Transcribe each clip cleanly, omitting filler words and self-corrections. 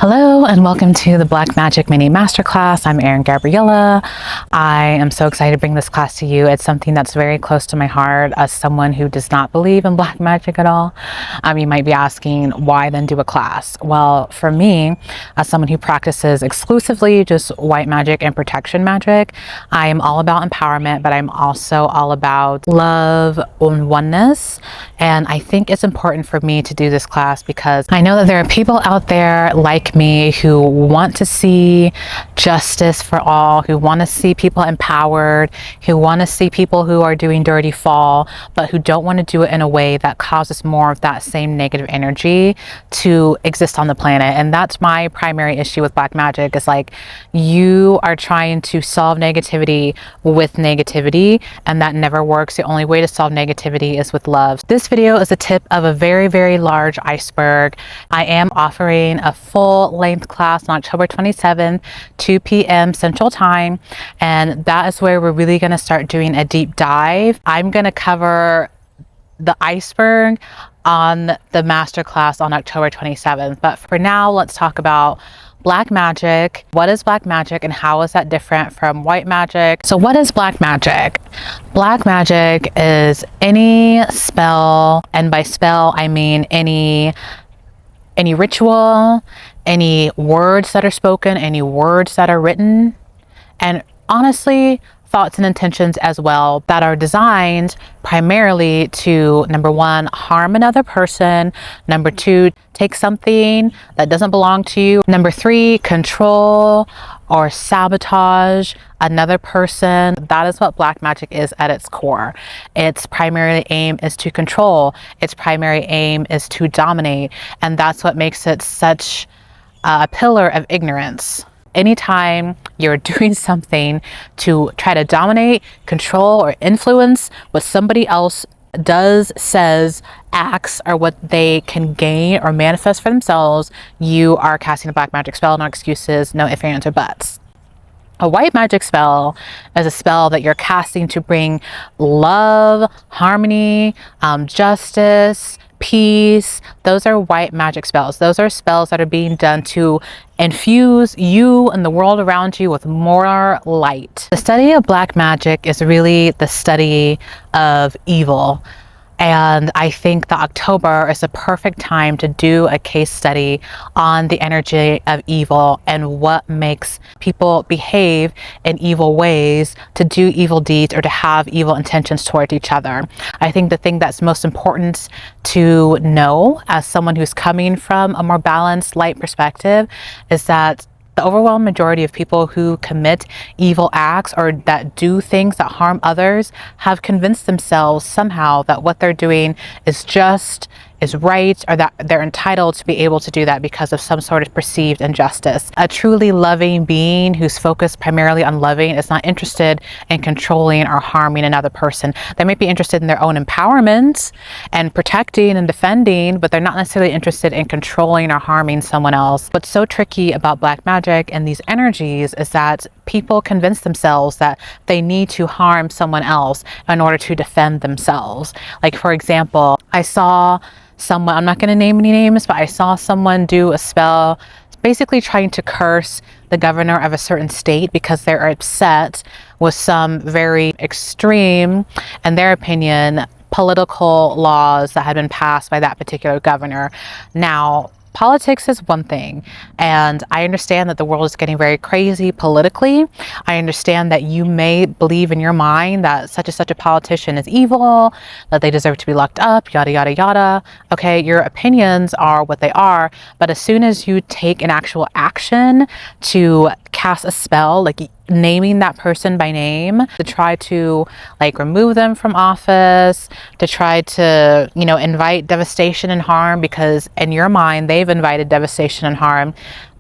Hello and welcome to the Black Magic Mini Masterclass. I'm Erin Gabriella. I am so excited to bring this class to you. It's something that's very close to my heart as someone who does not believe in black magic at all. You might be asking, why then do a class? Well, for me, as someone who practices exclusively just white magic and protection magic, I am all about empowerment, but I'm also all about love and oneness. And I think it's important for me to do this class because I know that there are people out there like me who want to see justice for all, who want to see people empowered, who want to see people who are doing dirty fall, but who don't want to do it in a way that causes more of that same negative energy to exist on the planet. And that's my primary issue with black magic, is like, you are trying to solve negativity with negativity, and that never works. The only way to solve negativity is with love. This video is a tip of a very, very large iceberg. I am offering a full-length class on October 27th, 2 p.m. Central Time, and that is where we're really going to start doing a deep dive. I'm going to cover the iceberg on the masterclass on October 27th, but for now, let's talk about black magic. What is black magic and how is that different from white magic? So what is black magic? Black magic is any spell, and by spell I mean any ritual, any words that are spoken, any words that are written, and honestly, thoughts and intentions as well, that are designed primarily to, number one, harm another person, number two, take something that doesn't belong to you, number three, control or sabotage another person. That is what black magic is at its core. Its primary aim is to control. Its primary aim is to dominate, and that's what makes it such a pillar of ignorance. Anytime you're doing something to try to dominate, control, or influence what somebody else does, says, acts, or what they can gain or manifest for themselves, you are casting a black magic spell. No excuses, no ifs, ands, or buts. A white magic spell is a spell that you're casting to bring love, harmony, justice, peace. Those are white magic spells. Those are spells that are being done to infuse you and the world around you with more light. The study of black magic is really the study of evil. And I think that October is a perfect time to do a case study on the energy of evil and what makes people behave in evil ways, to do evil deeds, or to have evil intentions towards each other. I think the thing that's most important to know as someone who's coming from a more balanced, light perspective is that the overwhelming majority of people who commit evil acts or that do things that harm others have convinced themselves somehow that what they're doing is just, is right, or that they're entitled to be able to do that because of some sort of perceived injustice. A truly loving being who's focused primarily on loving is not interested in controlling or harming another person. They might be interested in their own empowerment and protecting and defending, but they're not necessarily interested in controlling or harming someone else. What's so tricky about black magic and these energies is that people convince themselves that they need to harm someone else in order to defend themselves. Like, for example, I saw someone, I'm not going to name any names, but I saw someone do a spell basically trying to curse the governor of a certain state because they're upset with some very extreme, in their opinion, political laws that had been passed by that particular governor. Now, politics is one thing, and I understand that the world is getting very crazy politically. I understand that you may believe in your mind that such and such a politician is evil, that they deserve to be locked up, yada, yada, yada. Okay, your opinions are what they are, but as soon as you take an actual action to cast a spell, like naming that person by name, to try to like remove them from office, to try to, you know, invite devastation and harm because in your mind they've invited devastation and harm,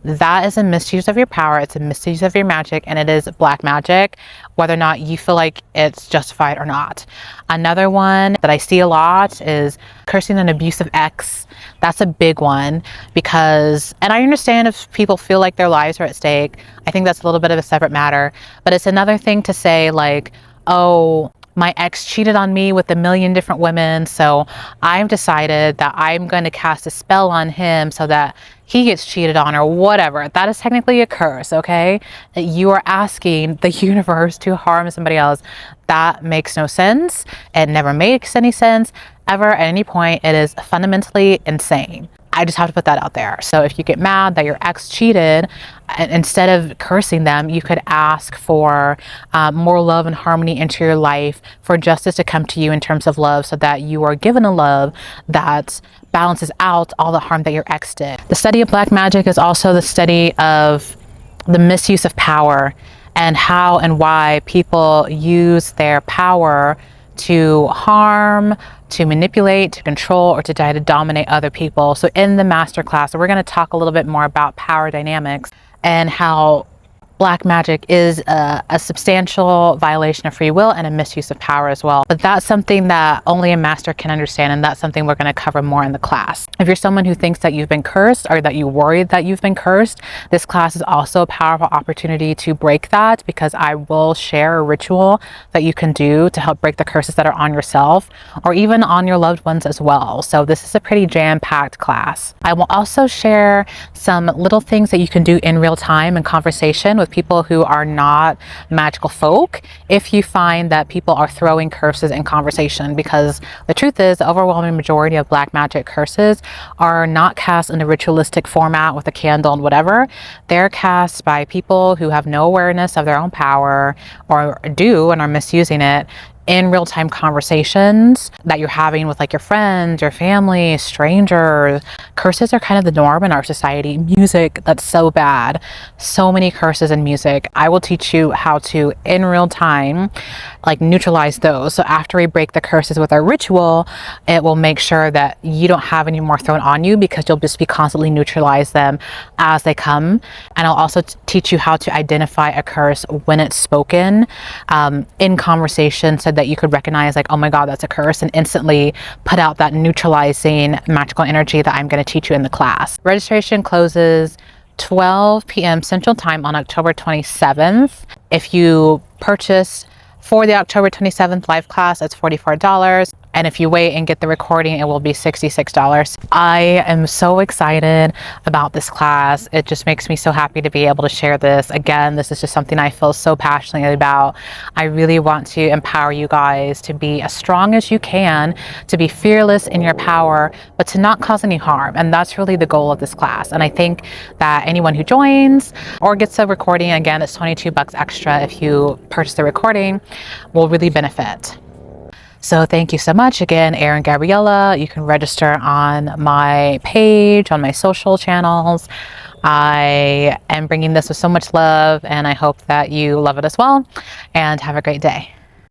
that is a misuse of your power. It's a misuse of your magic, and it is black magic, whether or not you feel like it's justified or not. Another one that I see a lot is cursing an abusive ex. That's a big one because, and I understand if people feel like their lives are at stake, I think that's a little bit of a separate matter, but it's another thing to say like, oh, my ex cheated on me with a million different women, so I've decided that I'm going to cast a spell on him so that he gets cheated on or whatever, that is technically a curse, okay? That you are asking the universe to harm somebody else. That makes no sense. It never makes any sense ever at any point. It is fundamentally insane. I just have to put that out there. So if you get mad that your ex cheated, instead of cursing them, you could ask for more love and harmony into your life, for justice to come to you in terms of love, so that you are given a love that balances out all the harm that your ex did. The study of black magic is also the study of the misuse of power and how and why people use their power to harm, to manipulate, to control, or to try to dominate other people. So in the masterclass, we're going to talk a little bit more about power dynamics and how black magic is a substantial violation of free will and a misuse of power as well. But that's something that only a master can understand, and that's something we're going to cover more in the class. If you're someone who thinks that you've been cursed or that you worry that you've been cursed, this class is also a powerful opportunity to break that, because I will share a ritual that you can do to help break the curses that are on yourself or even on your loved ones as well. So this is a pretty jam-packed class. I will also share some little things that you can do in real time in conversation with people who are not magical folk if you find that people are throwing curses in conversation, because the truth is the overwhelming majority of black magic curses are not cast in a ritualistic format with a candle and whatever. They're cast by people who have no awareness of their own power, or do and are misusing it in real-time conversations that you're having with like your friends, your family, strangers. Curses are kind of the norm in our society. Music, that's so bad. So many curses in music. I will teach you how to, in real time, like neutralize those. So after we break the curses with our ritual, it will make sure that you don't have any more thrown on you, because you'll just be constantly neutralize them as they come. And I'll also teach you how to identify a curse when it's spoken in conversation, so that you could recognize like, oh my God, that's a curse, and instantly put out that neutralizing magical energy that I'm going to teach you in the class. Registration closes 12 p.m. Central Time on October 27th. If you purchase for the October 27th live class, it's $44. And if you wait and get the recording, it will be $66. I am so excited about this class. It just makes me so happy to be able to share this. Again, this is just something I feel so passionately about. I really want to empower you guys to be as strong as you can, to be fearless in your power, but to not cause any harm. And that's really the goal of this class. And I think that anyone who joins or gets a recording, again, it's $22 extra if you purchase the recording, will really benefit. So thank you so much. Again, Erin Gabriella. You can register on my page, on my social channels. I am bringing this with so much love, and I hope that you love it as well. And have a great day.